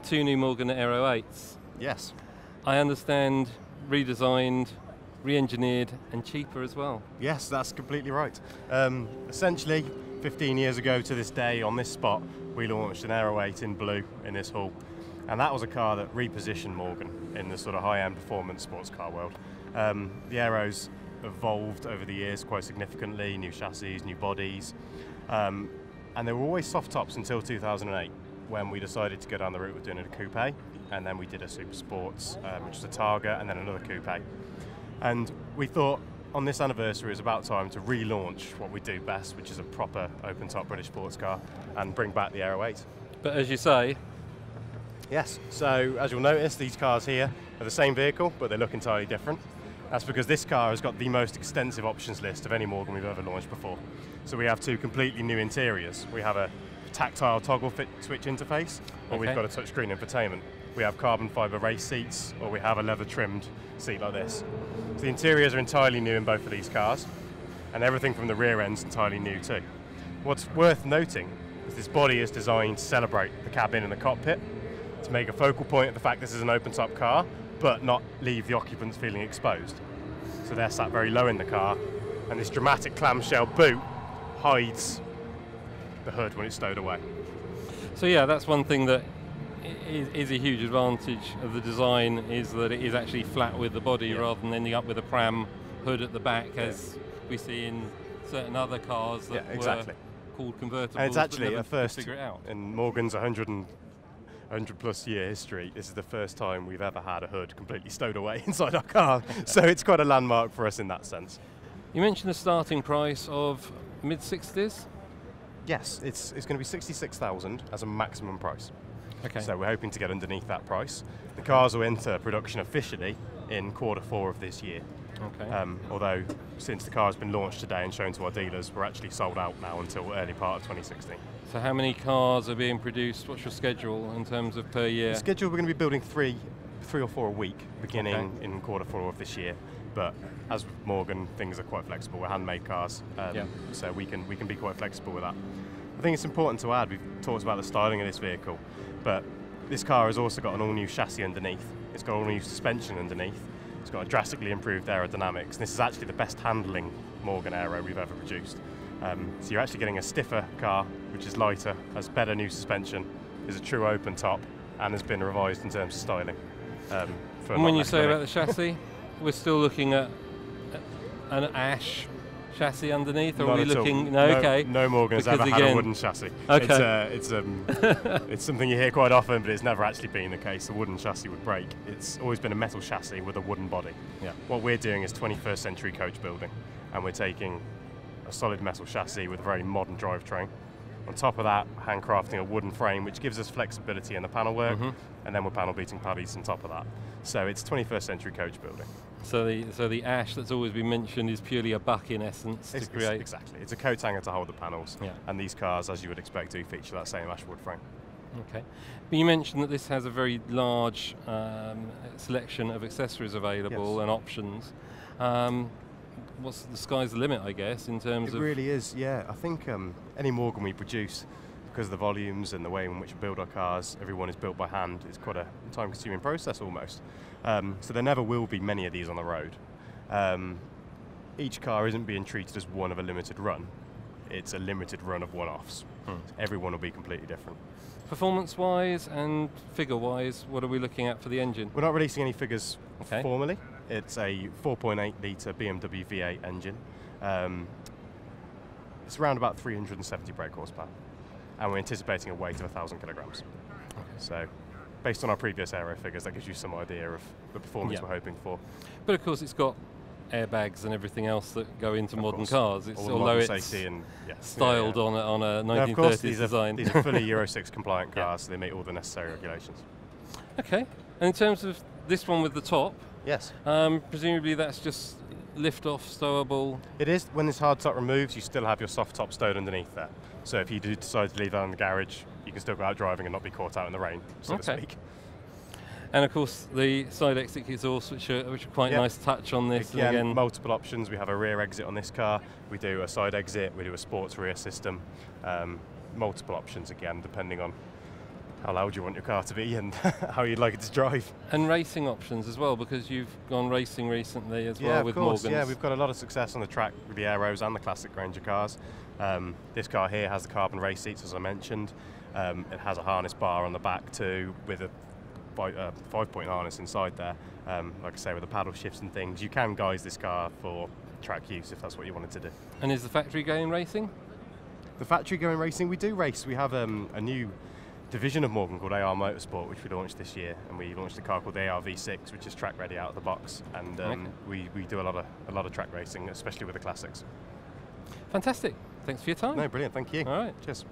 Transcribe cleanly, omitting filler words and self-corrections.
two new Morgan Aero 8s. Yes. I understand redesigned, re-engineered and cheaper as well. Yes, that's completely right. Essentially, 15 years ago to this day on this spot, we launched an Aero 8 in blue in this hall. And that was a car that repositioned Morgan in the sort of high-end performance sports car world. The Aeros evolved over the years quite significantly, new chassis, new bodies. And they were always soft tops until 2008, when we decided to go down the route of doing a coupe, and then we did a super sports, which was a Targa, and then another coupe. And we thought on this anniversary it was about time to relaunch what we do best, which is a proper open-top British sports car, and bring back the Aero 8. But as you say... Yes, so as you'll notice, these cars here are the same vehicle, but they look entirely different. That's because this car has got the most extensive options list of any Morgan we've ever launched before. So we have two completely new interiors. We have a tactile toggle fit switch interface, or we've got a touchscreen infotainment. We have carbon fibre race seats, or we have a leather trimmed seat like this. So the interiors are entirely new in both of these cars, and everything from the rear end's entirely new too. What's worth noting is this body is designed to celebrate the cabin and the cockpit, to make a focal point of the fact this is an open-top car, but not leave the occupants feeling exposed. So they're sat very low in the car, and this dramatic clamshell boot hides the hood when it's stowed away. So yeah, that's one thing that is a huge advantage of the design, is that it is actually flat with the body rather than ending up with a pram hood at the back, as we see in certain other cars that were called convertibles. And it's actually a first figure it out. In Morgan's 100 plus year history, this is the first time we've ever had a hood completely stowed away inside our car. So it's quite a landmark for us in that sense. You mentioned a starting price of mid-60s? Yes, it's going to be 66,000 as a maximum price. Okay. So we're hoping to get underneath that price. The cars will enter production officially in Q4 of this year. Okay. Although since the car has been launched today and shown to our dealers, we're actually sold out now until early part of 2016. So how many cars are being produced? What's your schedule in terms of per year? The schedule, we're going to be building three or four a week, beginning in Q4 of this year. But as with Morgan, things are quite flexible. We're handmade cars, so we can be quite flexible with that. I think it's important to add, we've talked about the styling of this vehicle, but this car has also got an all-new chassis underneath. It's got all-new suspension underneath. It's got a drastically improved aerodynamics. And this is actually the best handling Morgan Aero we've ever produced. So you're actually getting a stiffer car, which is lighter, has better new suspension, is a true open top, and has been revised in terms of styling. And when you say about the chassis, we're still looking at an ash chassis underneath, or Not are we at all. looking? No, okay. No Morgan has ever had a wooden chassis. Okay. It's something you hear quite often, but it's never actually been the case. A wooden chassis would break. It's always been a metal chassis with a wooden body. Yeah. What we're doing is 21st century coach building, and we're taking a solid metal chassis with a very modern drivetrain. On top of that, handcrafting a wooden frame, which gives us flexibility in the panel work, and then we're panel beating pallets on top of that. So it's 21st century coach building. So the ash that's always been mentioned is purely a buck in essence to create. Exactly. It's a coat hanger to hold the panels, and these cars, as you would expect, do feature that same ash wood frame. Okay. But you mentioned that this has a very large selection of accessories available and options. What's the sky's the limit, I guess, in terms of... It really is, yeah. I think any Morgan we produce, because of the volumes and the way in which we build our cars, everyone is built by hand. It's quite a time-consuming process almost. So there never will be many of these on the road. Each car isn't being treated as one of a limited run. It's a limited run of one-offs. Everyone will be completely different. Performance-wise and figure-wise, what are we looking at for the engine? We're not releasing any figures formally. It's a 4.8 litre BMW V8 engine. It's around about 370 brake horsepower, and we're anticipating a weight of 1,000 kilograms. Okay. So, based on our previous aero figures, that gives you some idea of the performance we're hoping for. But of course, it's got airbags and everything else that go into modern cars. It's, although it's and, styled on a 1930s design. These are fully Euro 6 compliant cars, so they meet all the necessary regulations. Okay. And in terms of this one with the top, yes. Presumably that's just lift-off, stowable. It is. When this hard top removes, you still have your soft top stowed underneath there. So if you do decide to leave that in the garage, you can still go out driving and not be caught out in the rain, so to speak. And of course, the side exit exhausts, which are quite nice touch on this. Again, multiple options. We have a rear exit on this car. We do a side exit. We do a sports rear system. Multiple options again, depending on how loud you want your car to be and how you'd like it to drive. And racing options as well, because you've gone racing recently as well with Morgan's. Morgan's. Yeah, we've got a lot of success on the track with the Aeros and the classic Ranger cars. This car here has the carbon race seats, as I mentioned. It has a harness bar on the back too, with a 5-point harness inside there. Like I say, with the paddle shifts and things. You can guise this car for track use if that's what you wanted to do. And is the factory going racing? The factory going racing, we do race. We have a new division of Morgan called AR Motorsport, which we launched this year, and we launched a car called the AR V6, which is track ready out of the box, and we do a lot of track racing, especially with the classics. Fantastic. Thanks for your time. No, brilliant. Thank you. All right. Cheers.